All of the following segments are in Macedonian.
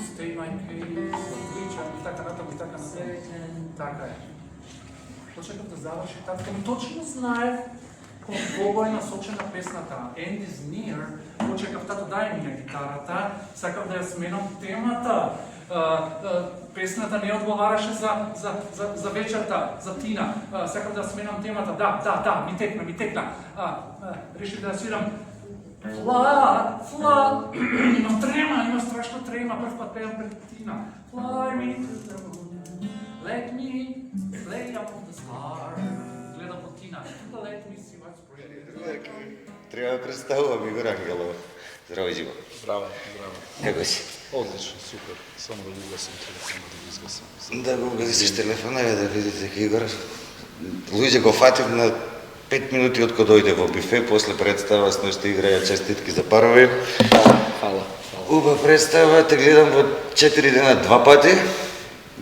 State My Case, отличен и така нататък. Така е. Почекам да завърши така. Точно знаех колко е насочена песната. End is near. Почекав тато, дай ми я гитарата. Сакам да я сменам темата. Песната не отговаряше за вечерта, за Тина. Сакам да сменам темата. Да, ми текна. Реших да я свирам. Fly, имам страшна трема, пръв път пеям пред Тина. Fly me to the moon, let me play upon the stars. Гледам от Тина, let me see what's pretty. Трябва да представувам Игор Ангелов. Здраво, Живо. Здраво. Како си? Одлично, супер. Само да го угасам телефона, да го изгасам. Да го угасиш телефона, да видите Игор. Луѓе го фатив на 5 минути откако дојде во бифе, после представа с нощта играја честитки за парови. Фала. Уба представа, те гледам во 4 дена 2 пати.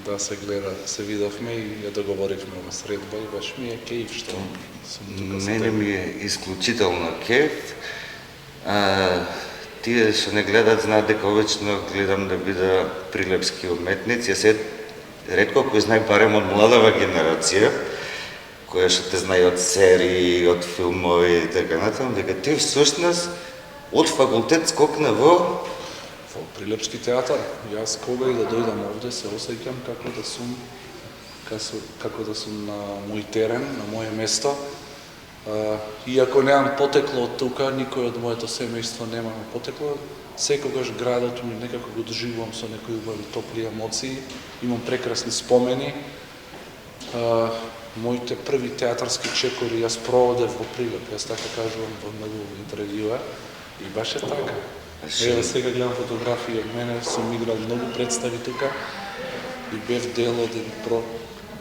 Да, се гледа, се видовме и ја договоривме во средба и баш ми е кејф што сум тука со Мене тебе. ми е исклучително кеф. Тие што не гледат знаат дека обично гледам да бида прилепски уметници. Ја се ретко кој знае барем од младава генерација, која што те знае од серии, од филмови и така натаму, дека ти всушност од факултет скокна во Прилепски театар. Јас кога и да дојдам овде се осеќам како да сум на мој терен, на моје место. Иако немам потекло од тука, никој од моето семејство немаме потекло, секогаш градот ми некако го доживувам со некои убави топли емоции, имам прекрасни спомени. Моите први театарски чекори јас проводев во Прилеп, јас така кажувам во многу интервјуа и баш е така. Ева сега гледам фотографии од мене, сум играл многу представи тука и бев дел од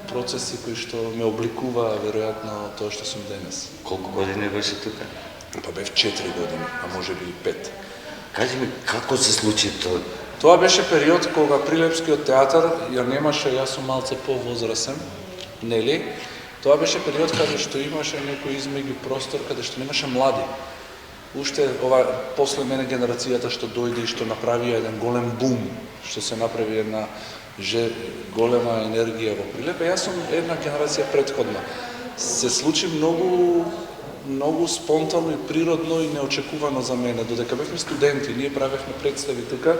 процеси кои што ме обликуваа веројатно тоа што сум денес. колку години беше тука? Па бев 4 години, а може би и 5. Кажи ми како се случи тоа? Тоа беше период кога Прилепскиот театар ја немаше, јас сум малце повозрасен, нели? Тоа беше период каде што имаше некој измеѓу простор каде што немаше млади. Уште ова после мене генерацијата што дојде и што направија еден голем бум, што се направи една голема енергија во Прилеп, јас сум една генерација претходна. Се случи многу спонтано и природно и неочекувано за мене. Додека бевме студенти, ние правевме представи тука,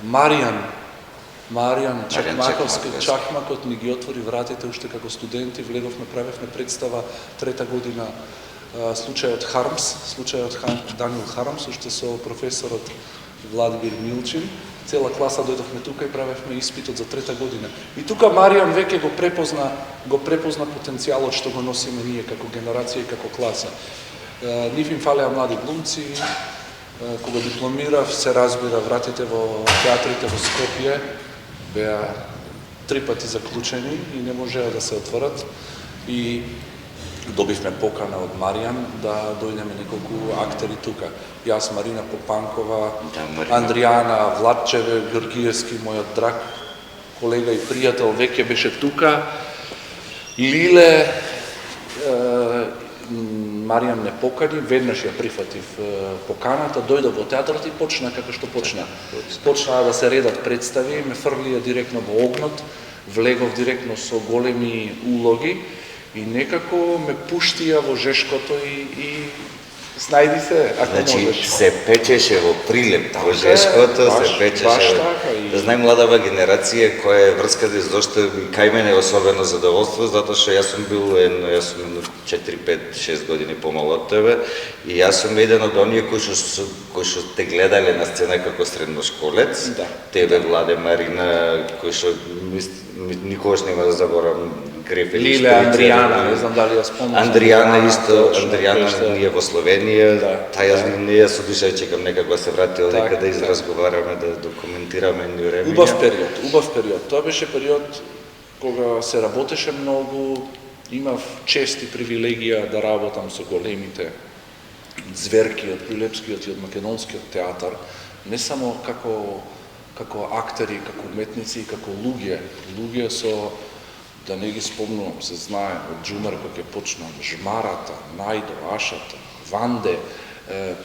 Маријан Чакмакот ни ги отвори вратите уште како студенти, влеговме, правевме представа трета година случајот Даниел Хармс, уште со професорот Владимир Милчин. Цела класа дојдовме тука и правевме испитот за трета година. И тука Маријан веќе го препозна потенцијалот што го носиме ние како генерација и како класа. Нив им фалеа млади глумци. Кога дипломирав, се разбира, вратите во театрите во Скопје беа 3 пати заклучени и не можеа да се отворат. И добивме покана од Маријан да дојдеме неколку актери тука. Јас, Марина Попанкова, Андријана Владчеве, Георгиевски, мојот драг колега и пријател, веќе беше тука. Лиле, Маријан не покани, веднаш ја прифатив поканата, дојдов во театрот и почна како што почна. Почнаа да се редат представи, ме фрлија директно во огнот, влегов директно со големи улоги и некако ме пуштија во жешкото и снајди се, ако можеш. Се печеше во Прилеп, во жешкото се печеше. Да знаем младава генерација која е врската зашто кај мене особено задоволство, затоа што јас сум бил 4, 5, 6 години помал од тебе и јас сум еден од оние кои што те гледале на сцена како средношколец. Тебе, Владе, Марина, кои што никогаш нема да заборавам Грефели. Лиле, Андријана, не знам дали ја спомнам. Андријана исто, Андријана ние во Словенија, таја не ја со душа чекам некако да се врати одека да изразговараме, да документираме ни време. Убав период. Тоа беше период кога се работеше многу, имав чест и привилегија да работам со големите зверки од Прилепскиот и од Македонскиот театар, не само како актери, како уметници, како луѓе со, да не ги спомнувам, се знае, од Джумар кога ќе почнам, Жмарата, Најдо, Ашата, Ванде,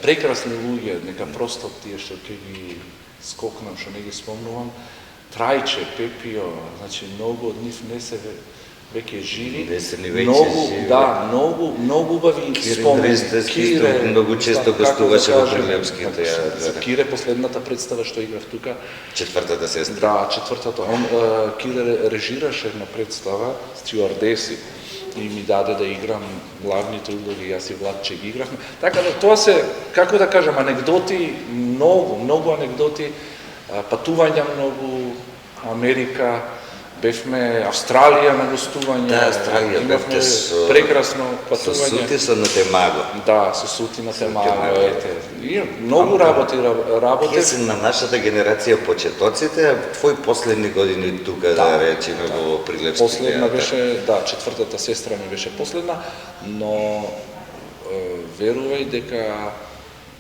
прекрасни луѓе, нека просто тие што ќе ги скокнам, што не ги спомнувам, Трајче, Пепио, значи многу од нив не се веќе живи. Не се ни веќе многу, живи. Да, многу убави спомени. Кире многу често гостуваше во Прилепски театар. За Кире последната представа што играв тука. Четвртата сестра. Да, четвртата. Кире режираше една представа Стюардеси и ми даде да играм главните улоги, јас и Владче ги игравме. Така да тоа се, како да кажам, анегдоти, многу анегдоти, патувања многу, Америка, бевме Австралија на гостување. Да, Австралија бевте со прекрасно патување. Со Сутиса на Темаго. Да, со Сути на Темаго, ете. И многу работи. Тие се на нашата генерација почетоците, а твои последни години тука да речеме во Прилепски Последна театар. беше, да, четвртата сестра ми беше последна, но верувај дека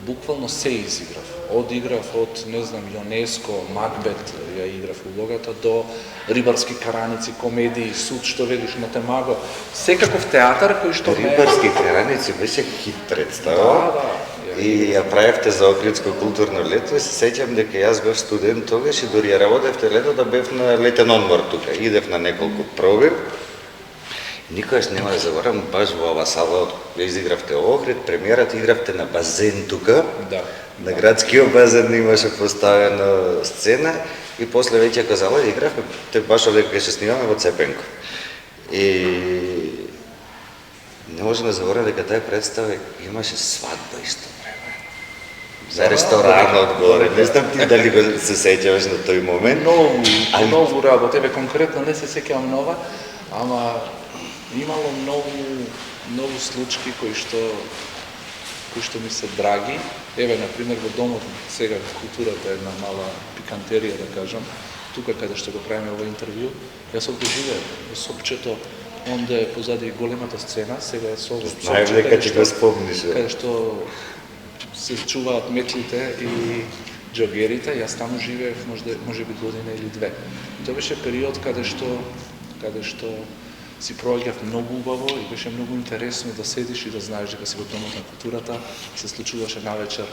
буквално се изиграв. Одиграв од, не знам, Јонеско, Макбет, ја играв улогата, до Рибарски караници, комедии, Суд, што велиш на Темаго. Секаков театар кој што Рибарски караници беше хит представа. Да. И ја правевте за Охридско културно лето и се сеќам дека јас бев студент тогаш и дури ја работевте лето да бев на летен одмор тука. Идев на неколку проби. Никогаш нема да заборам, баш во ова сала изигравте Охрид, премиерата игравте на базен тука. Да. На градскиот базен имаше поставена сцена и после веќе казала игравме те баш овде кога се снимаме во Цепенко. И не можам да заборам дека таа представа имаше свадба исто време. За ресторан одгоре. Не знам ти дали го се сеќаваш на тој момент. Многу работа. Тебе конкретно не се сеќавам нова, ама имало многу случаи кои што ми се драги. Еве, например, во домот сега во културата една мала пикантерија, да кажам, тука каде што го правиме во интервју, јас овде живеев во Сопчето, онде позади големата сцена, сега е со Знаев дека ќе го спомниш. каде што се чуваат метлите и џогерите, јас таму живеев може би година или две. Тоа беше период каде што си проаѓав многу убаво и беше многу интересно да седиш и да знаеш дека си во домот на културата, се случуваше навечер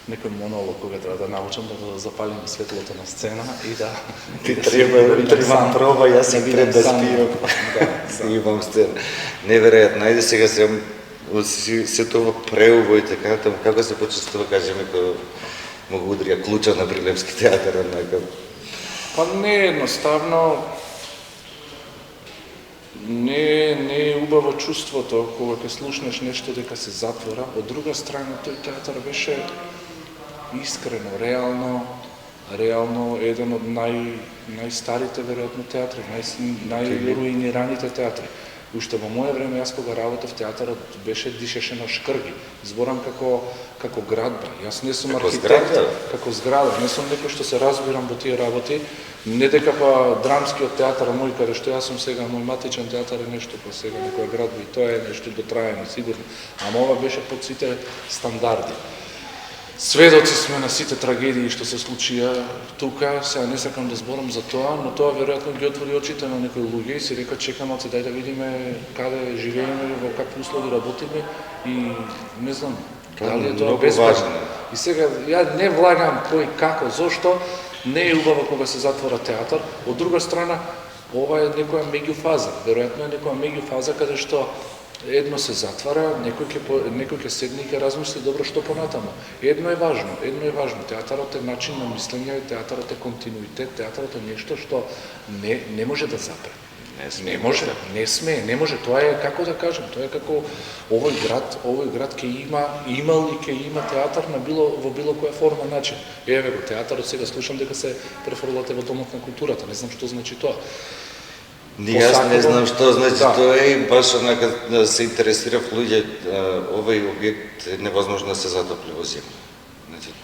некој монолог кога треба да научам да го запалим светлото на сцена и да Ти треба проба, јас си пред да спијам. Имам сцена. Неверојатно, ајде сега се тоа преубо и така натаму, како се почувствува, кажеме, кога му го удрија клуча на Прилепски театар, однака. Па не едноставно, не е убаво чувството кога ќе слушнеш нешто дека се затвора. Од друга страна, тој театар беше искрено, реално еден од најстарите веројатно театри, најруинираните театри. Уште во моје време, јас кога работев театарот дишеше на шкрги. Зборам како градба. Јас не сум архитект, како зграда. Не сум некој што се разбирам во тие работи. Не дека па драмскиот театар мој, каде што јас сум сега, мој матичен театар е нешто па сега некоја градба и тоа е нешто дотраено, сигурно. Ама ова беше под сите стандарди. Сведоци сме на сите трагедии што се случија тука, сега не сакам да зборам за тоа, но тоа веројатно ги отвори очите на некои луѓе и си река чекаме, дај да видиме каде живееме, во какви услови работиме и не знам дали е тоа безбежно. И сега ја не влагам кој како, зошто не е убаво кога се затвора театар. Од друга страна, ова е некоја меѓуфаза, веројатно е некоја меѓуфаза каде што едно се затвара, некој ќе седне и ќе размисли добро што понатаму. Едно е важно, театарот е начин на мислење, театарот е континуитет, театарот е нешто што не може да запре. Не може, не може. Тоа е, како да кажем, тоа е како овој град ќе имал и ќе има театар во било која форма начин. Еве го театарот, сега слушам дека се префрлате во домот на културата, не знам што значи тоа. Јас не знам што значи тоа и баш онака се интересирав луѓе, овој објект е невозможно да се затопли во зима. Значи,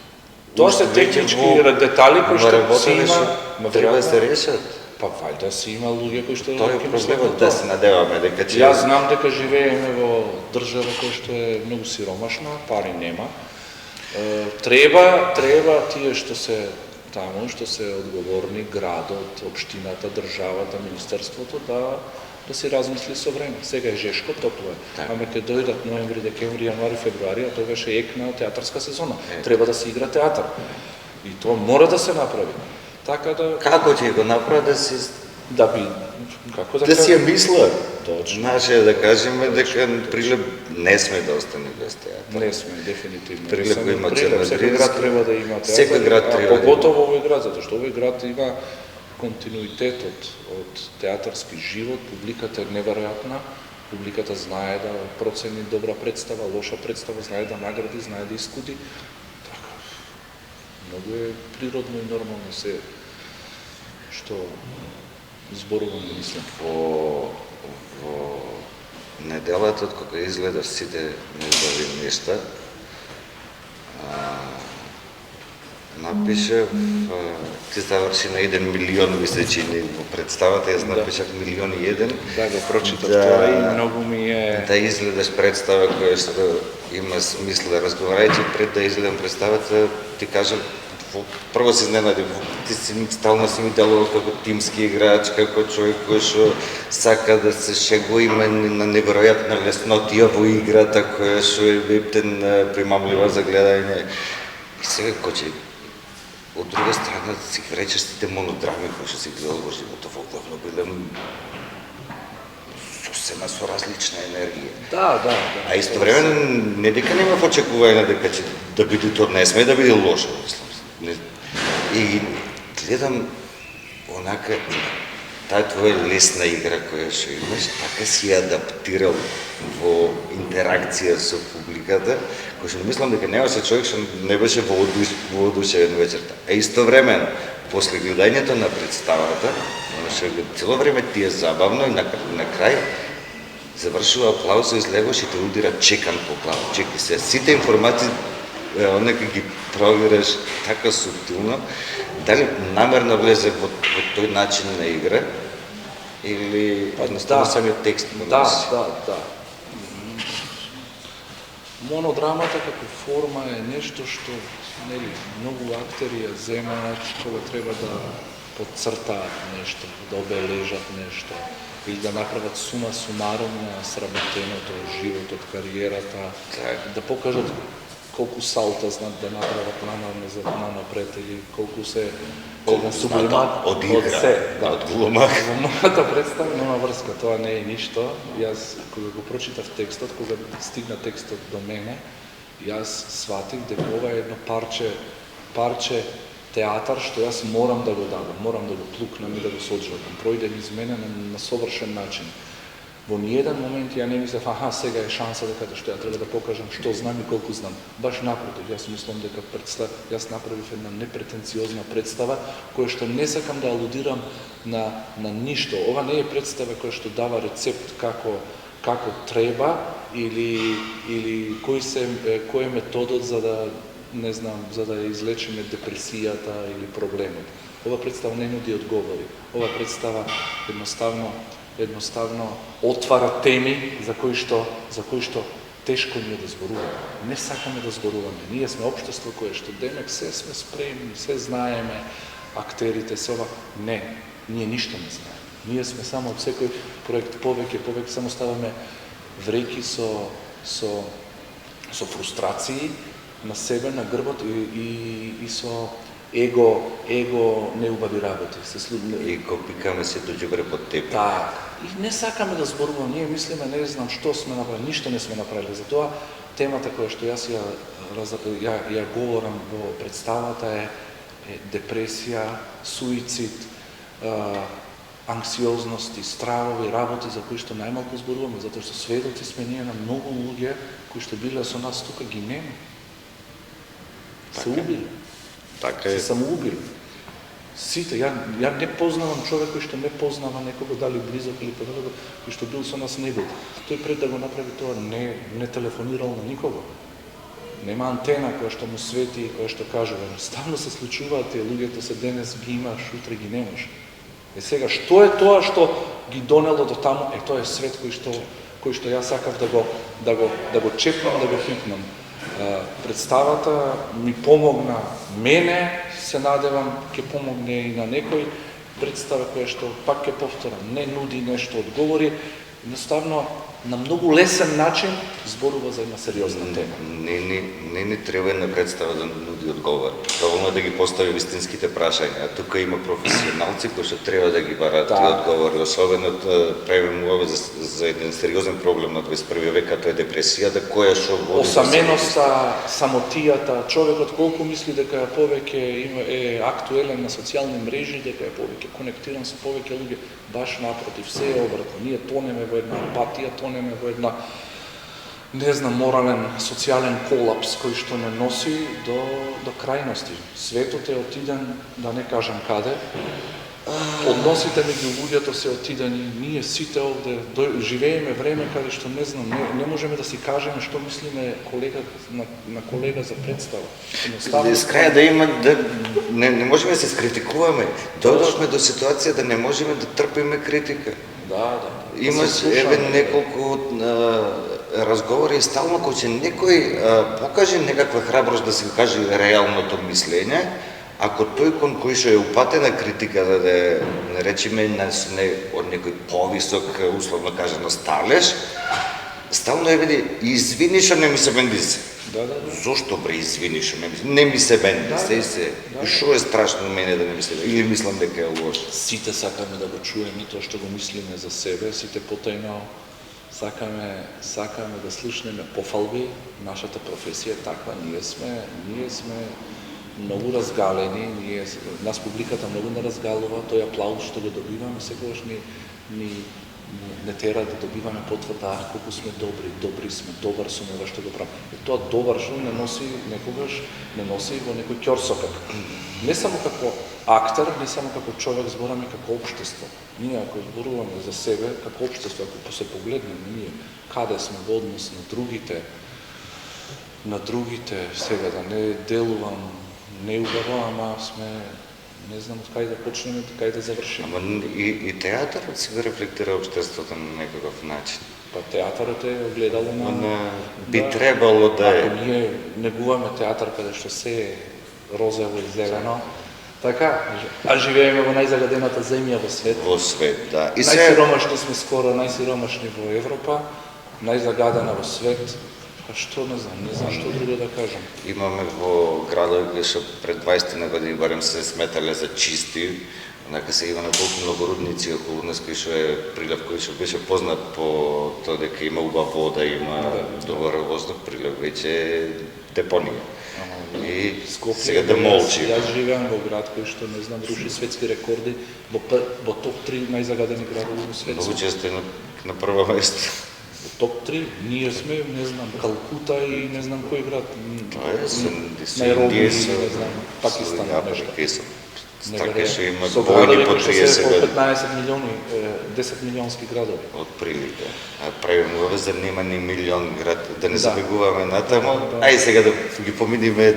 тоа се технички детали кои што се има, треба да се решат. Па вајда си има луѓе кои што тоа е проблемот, да се надеваме дека ќе Јас знам дека живееме во држава која што е многу сиромашна, пари нема. Треба тие што се таму, што се одговорни, градот, општината, државата, министерството, да да си размисли со време. Сега е жешко, топло е. Така. Ама ќе дојдат ноември, декември, јануари, февруари, а тогаш е екна театарска сезона. Треба да се игра театар. И тоа мора да се направи. Така да Како ќе го направи да си да би како да да си ја кажам? мисла? Точно. Значи да кажеме дека Прилеп не сме да остане без театар. Не сме дефинитивно. Прилеп Само го има Прилеп, Черна секој Дринска. град треба да има театар. Секој град а треба да има. поготово овој град, затоа што овој град има континуитет од театарски живот, публиката е неверојатна, публиката знае да процени добра представа, лоша представа, знае да награди, знае да искуди. Така, многу е природно и нормално се што зборувам, мислам. Во неделата, од кога изгледав сите неубави нешта, напишав, ти заврши на 1 милион, мисля, че во представата, јас напишав 1,1 Да, го прочитав Да. тоа и многу ми е... да изгледаш представа која што има смисла. Разговарајќи пред да изгледам представата, ти кажам, прво се изненадив, ти си стално си ми делувал како тимски играч, како човек кој што сака да се шегува, има на неверојатна леснотија во играта која што е вептен примамлива за гледање. И сега кој од друга страна си речеш сите монодрами кои што си гледал во животот, во главно биле сосема со различна енергија. Да. А истовремено не дека немав очекување дека ќе да биде тоа, не сме да биде лошо, мислам. И гледам онака таа твоја лесна игра која што имаш, така си ја адаптирал во интеракција со публиката, кој што мислам дека немаше човек што не беше воодушевен вечерта. А истовремено, после гледањето на представата, што цело време ти е забавно и на крај завршува аплауз и излегуваш и те удира чекан по глава. Чеки се, сите информации онака ги провераш така субтилно, дали намерно влезе во тој начин на игра или едноставно самиот текст го носи? Да. Монодрамата како форма е нешто што нели многу актери ја земаат кога треба да подцртаат нешто, да обележат нешто или да направат сума сумарум на сработеното, животот, кариерата, да покажат колку салта знаат да направат напред или колку се Колку знаат од игра, од глума. Во мојата представа нема врска, тоа не е ништо. Јас кога го прочитав текстот, кога стигна текстот до мене, јас сватив дека ова е едно парче театар што јас морам да го дадам, морам да го плукнам и да го соджувам. Пројде низ мене на совршен начин. Во ниеден момент ја не мислев, сега е шанса дека што ја треба да покажам што знам и колку знам. Баш напротив, јас мислам дека јас направив една непретенциозна представа која што не сакам да алудирам на ништо. Ова не е представа која што дава рецепт како треба или кој е методот за да не знам, за да излечиме депресијата или проблемот. Ова представа не нуди одговори. Ова представа едноставно отвара теми за кои што тешко ни е да зборуваме. Не сакаме да зборуваме. Ние сме општество кое што демек се сме спремни, се знаеме, актерите се ова. Не, ние ништо не знаеме. Ние сме само од секој проект повеќе само ставаме вреки со фрустрации на себе, на грбот и со его неубави работи. И го пикаме се до џубре под тепи. Так. И не сакаме да зборуваме, ние мислиме, не знам што сме направили, ништо не сме направили. Затоа темата која што јас ја говорам во представата е депресија, суицид, анксиозности, стравови, работи за кои што најмалку зборуваме, затоа што сведоци сме ние на многу луѓе кои што биле со нас тука ги нема. Се убили. Така е. Се самоубили. Сите, ја не познавам човек кој што не познава некого, дали близок или подалеко, кој што бил со нас не бил. Тој пред да го направи тоа не телефонирал на никого. Нема антена која што му свети и која што кажува. Ставно се случуваат тие луѓето се денес ги имаш, утре ги немаш. Сега, што е тоа што ги донело до таму? Тоа е свет кој што јас сакав да го чепнам, да го хитнам. Представата ми помогна мене, се надевам ќе помогне и на некој, представа која што, пак ќе повторам, не нуди нешто одговори, едноставно на многу лесен начин зборува за една сериозна тема. Не ни треба една представа да нуди одговор. Доволно е да ги постави вистинските прашања. Тука има професионалци кои што треба да ги барат тие одговори, особено правиме ова за еден сериозен проблем на 21 век, като е депресијата, која што води осаменоста, самотијата, човекот колку мисли дека повеќе е актуелен на социјални мрежи, дека е повеќе конектиран со повеќе луѓе, баш напротив, се е обратно. Ние тонеме во една апатија, тонеме во една, не знам, морален, социјален колапс кој што не носи до крајности. Светот е отиден, да не кажам каде, односите меѓу луѓето се отидени, ние сите овде живееме време каде што не знам, не можеме да си кажеме што мислиме колега на колега за представа. С краја да има, не можеме да се скритикуваме. Дојдовме до ситуација да не можеме да трпиме критика. Да. Има неколку разговори и стално кој ќе некој покаже некаква храброст да се каже реалното мислење, ако тој кон кој што е упатена критика да речеме од некој повисок, условно кажано, сталеж, стално е веди, извини што не ми се бендисе. Да. Зошто бре извини што не ми се бендисе и се. И што е страшно мене да не ми се бендисе? Или мислам дека е лошо? Сите сакаме да го чуеме тоа што го мислиме за себе, сите потајно сакаме да слушнеме пофалби. Нашата професија е таква, ние сме многу разгалени, нас публиката многу не разгалува, тој аплауз што го добиваме секогаш ни не тера да добиваме потврда колку сме добри сме, добар сум ова што го правам. И тоа добар што некогаш не носи во некој ќорсокак. Не само како актер, не само како човек, збораме како општество. Ние ако зборуваме за себе како општество, ако се погледнеме ние каде сме во однос на другите, сега да не делувам неубаво, ама сме, не знам од кај да почнеме и кај да завршиме. Ама и театарот си го рефлектира општеството на некаков начин. Па театарот е огледало на... Би требало да е. Ако ние негуваме театар каде што се е розово и зелено, така, а живееме во најзагадената земја во свет. Во свет, да. Најсиромашни сме скоро, најсиромашни во Европа, најзагадена во свет. А што не знам што друго да кажам. Имаме во градови кои што пред 20 на години барем се сметале за чисти, онака се имаме толку многу рудници околу нас кој што е Прилеп, кој што беше познат по тоа дека има убава вода, има добар воздух, Прилеп веќе е депонија. И сега да молчи. Јас живеам во град кој што не знам руши светски рекорди во топ 3 најзагадени градови во светот. Многу често е на прво место. Топ 3, ние сме, не знам, Калкута и не знам кој град. Најроби, не знам, Пакистан нешто. Така што има со војни по 30 години. години. 15 милиони, 10 милионски градови. Од прилика. А правиме ова за нема ни милион град, да не забегуваме натаму. Ај сега да ги поминиме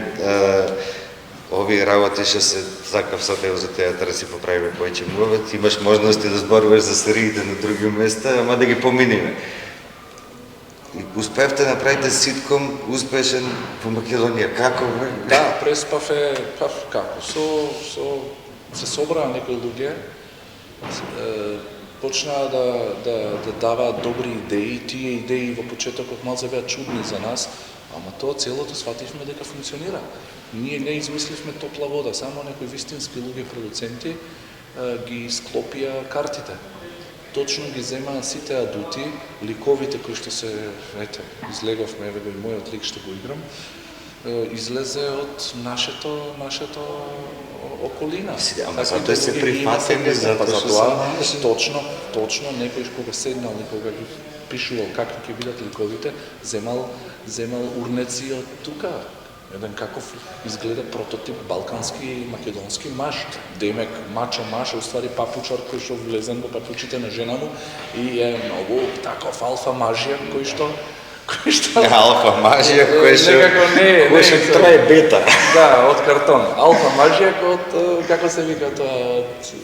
овие работи што се закав со за театар си поправиме повеќе муват. Имаш можности да зборуваш за сериите на други места, ама да ги поминиме. Успевте да направите ситком успешен во Македонија. Како бе? Да, преспав како. Се собраа некои луѓе, почнаа да даваат добри идеи. Тие идеи во почетокот малце беа чудни за нас, ама тоа целото свативме дека функционира. Ние не измисливме топла вода, само некои вистински луѓе продуценти ги склопија картите. Точно ги земаа сите адути, ликовите кои што се, излеговме, еве го и мојот лик што го играм, излезе од нашето околина. Ама затоа се прифатени, Точно, некој кога седнал и кога ги пишувал како ќе бидат ликовите, земал урнеци од тука. Еден каков изгледа прототип балкански и македонски машт. Демек мачо маш, уствари папучар кој што влезен во папучите на жена му и е многу таков алфа мажија кој што алфа мажија кој што трае бета. Да, од картон. Алфа мажија од како се вика тоа од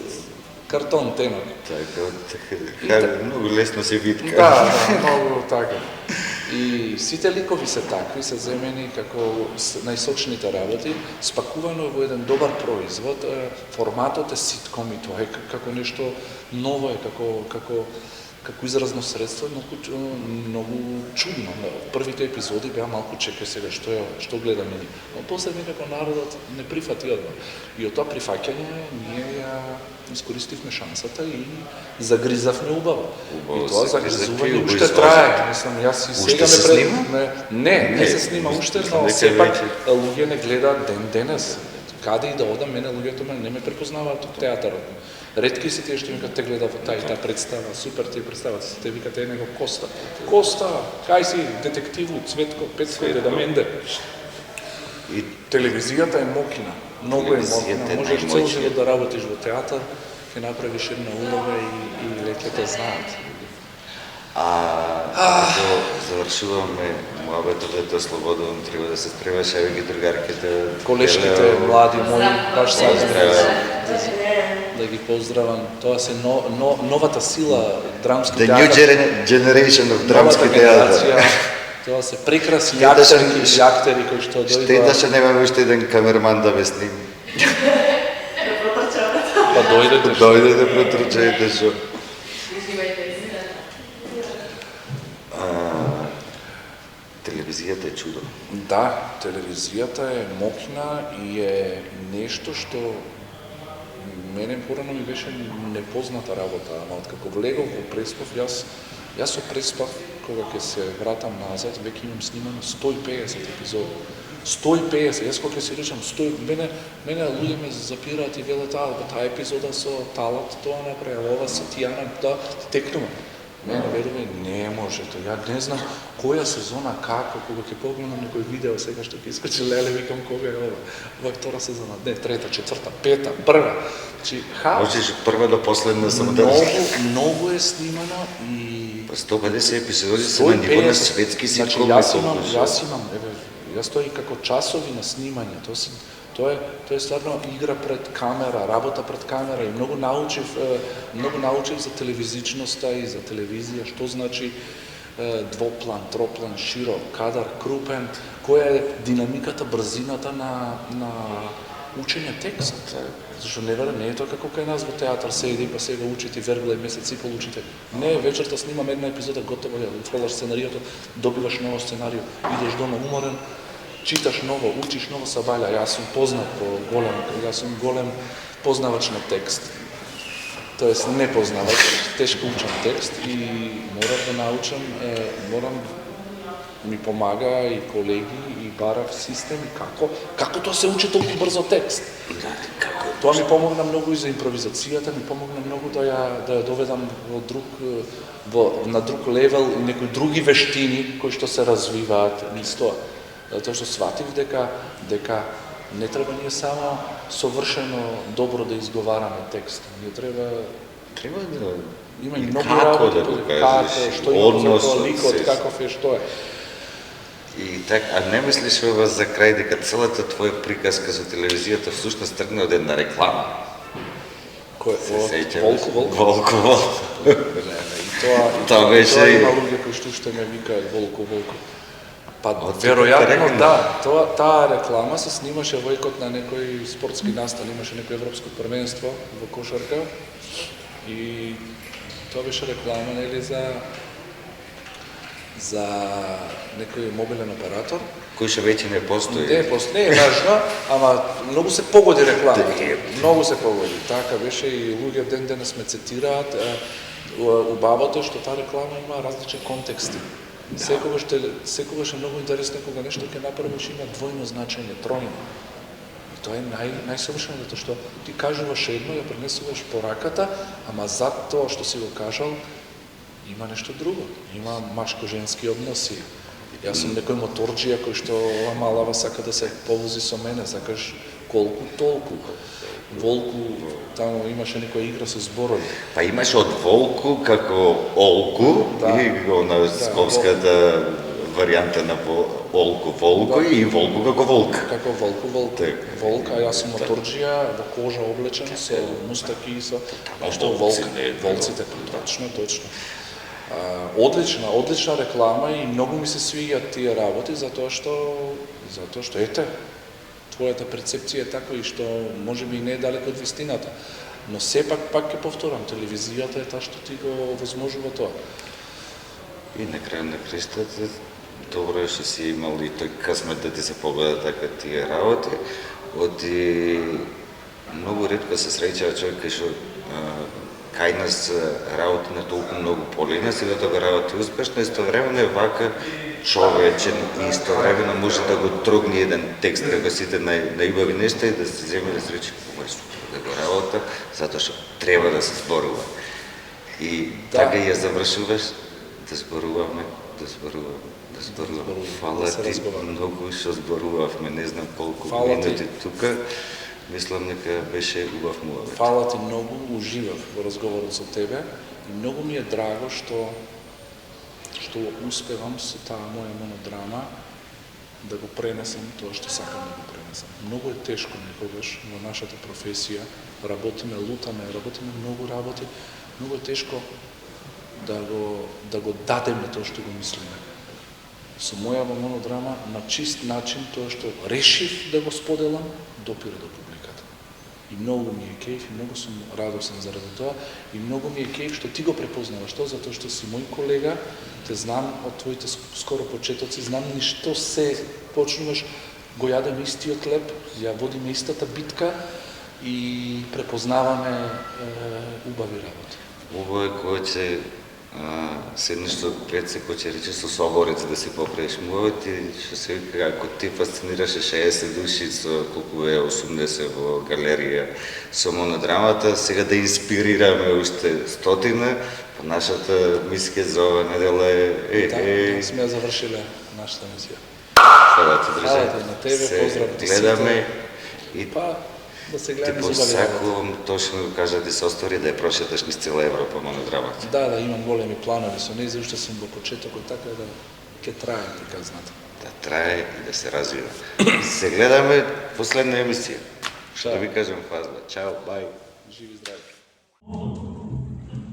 картон тенок. Така, многу лесно се витка. Да, многу така. И сите ликови се такви, се земени како најсочните работи, спакувано во еден добар производ. Форматот е ситком и тоа е како нешто ново, е како изразно средство, многу чудно. Првите епизоди беа малку чекај сега што гледаме ние. Но после некако народот не прифати одма. И од тоа прифаќање ние ја искористивме шансата и загризавме убаво. И тоа загризување уште трае. Мислам, јас и сега се снима? Не се снима уште, но сепак луѓе не гледаат ден денес. Каде и да одам, мене луѓето не ме препознаваат од театарот. Ретки се тие што викат те гледа во таа и таа представа, супер ти представата, те викат него Коста. Коста, кај си детективу, Цветко, Петко и Редаменде. И телевизијата е мокина, многу е мокина, можеш цел живот да работиш во театар, ќе направиш една улога и веќе те знаат. Ако завршуваме муабетот, слободно треба да се спремаш, еве ги другарките. Колешките, млади мои, баш сакам да ги поздравам. Тоа се новата сила драмски The театар. new generation of драмски театар. Тоа се прекрасни актерки и актери кои што дојдоа. Штета немаме уште еден камерман да ве сними. Па дојдете. Дојдете, претрчајте шо. Телевизијата е чудо. Да, телевизијата е мокна и е нешто што мене порано ми беше непозната работа, ама откако влегов во Преспав, јас со Преспав, кога ќе се вратам назад, веќе имам снимано 150 епизоди. 150, јас кога ќе си речам 100, мене луѓе ме запираат и велат, таа епизода со Талат, тоа направи, ова со Тијана, тоа текнува. Мене веруваме, не може тоа. Ја не знам која сезона, како, кога ќе погледам некој видео сега што ќе искачи леле, викам кога е ова. Ова втора сезона, не, трета, четврта, пета, прва. Значи, можеш прва до последна само да... Многу е снимано и... 150 епизоди се на ниво на светски ситком. Јас стои како часови на снимање. Тоа е стварно игра пред камера, работа пред камера и многу научив за телевизичноста и за телевизија, што значи двоплан, троплан, широк, кадар, крупен, која е динамиката, брзината на учење текст. Зашто не е тоа како кај нас во театар седи па сега учите верглај месец и пол учите. Не, вечерта снимам една епизода, готово ја фрлаш сценариото, добиваш ново сценарио, идеш дома уморен, читаш ново, учиш ново сабаља. Јас сум познат јас сум голем познавач на текст. Тоест не познавач, тешко учам текст и морам да научам, ми помага и колеги и барав систем како тоа се учи толку брзо текст. Тоа ми помогна многу и за импровизацијата, ми помогна многу да ја доведам на друг левел и некои други вештини кои што се развиваат низ тоа. Затоа што сватив дека не треба ние само совршено добро да изговараме текст. Ние треба да има и многу работи, како, што има за ликот, каков е, што е. И така, а не мислиш ова за крај дека целата твоја приказка за телевизијата всушност тргна од една реклама? Волку. Тоа беше има луѓе кои што уште ме викаат Волку. Па веројатно да, таа реклама се снимаше во екот на некој спортски настан, имаше некој европско првенство во кошарка и тоа беше реклама нели за некој мобилен оператор кој ше веќе не постои. Не е важно, ама многу се погоди реклама. Многу се погоди. Така беше и луѓе ден денес ме цитираат. Убавото е што таа реклама има различни контексти. Секогаш е многу интересно кога нешто ќе направиш има двојно значење, тројно. И тоа е најсовршено, затоа што ти кажуваш едно, ја пренесуваш пораката, ама зад тоа што си го кажал, има нешто друго. Има машко-женски односи. Јас сум некој моторџија кој што ова малава сака да се повози со мене, сакаш колку толку. Волку, таму имаше некоја игра со зборови. Па имаше од Волку како Олку и на сковската варијанта на Волку и Волку како Волк. Како Волк, а јас сум моторџија во кожа облечен со мустаки и со што волците, точно. Одлична реклама и многу ми се свиѓаат тие работи затоа што ете, твојата перцепција е таква и што можеби и не е далеко од вистината. Но сепак пак ќе повторам, телевизијата е таа што ти го возможува тоа. И на крај на краищата, добро е што си имал и тој късмет да ти се погледа така тие работи. Оти многу ретко се среќава човек кај што кај нас работи на толку многу полина, си да тоа работи успешно, истовремено е вака човечен и истовремено може да го трогне еден текст како сите најубави нешта и да се земе да се рече ова е супер да го работа, затоа што треба да се зборува. И така ја завршуваш да зборуваме. Фала ти многу што зборувавме, не знам колку минути тука. Мислам дека беше убав муавет. Фала ти многу, уживав во разговорот со тебе и многу ми е драго што успевам со таа моја монодрама да го пренесам тоа што сакам да го пренесам. Многу е тешко некогаш во нашата професија, работиме, лутаме, работиме многу работи, многу е тешко да го дадеме тоа што го мислиме. Со мојава монодрама на чист начин тоа што решив да го споделам, допира до публиката. И многу ми е кејф, и многу сум радосен заради тоа, и многу ми е кејф што ти го препознаваш тоа, затоа што си мој колега, те знам од твоите скоро почетоци, знам ни што се почнуваш, го јадеме истиот леп, ја водиме истата битка и препознаваме убави работи. Убаво е кој ќе седнеш со Пеце, кој ќе рече со соборец да си поправиш муавет и што се вика, ако ти фасцинираше 60 души со колку е 80 во галерија со монодрамата, сега да инспирираме уште 100, па нашата мисија за ова недела е... Така, сме ја завршиле нашата мисија. Фала ти, друже. Фала ти на тебе, поздрав ти сите. Гледаме и да се ти гледаме за посакувам точно да кажа да се остори да ја прошеташ низ цела Европа монодрамата. Да, имам големи планови со неја, уште сум во почетокот, така да ќе трае, така знаете. Да трае и да се развива. Се гледаме последна емисија. Што ви кажам, фазла. Чао, бај. Живи здрави.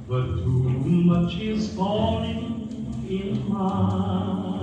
But too much is falling in my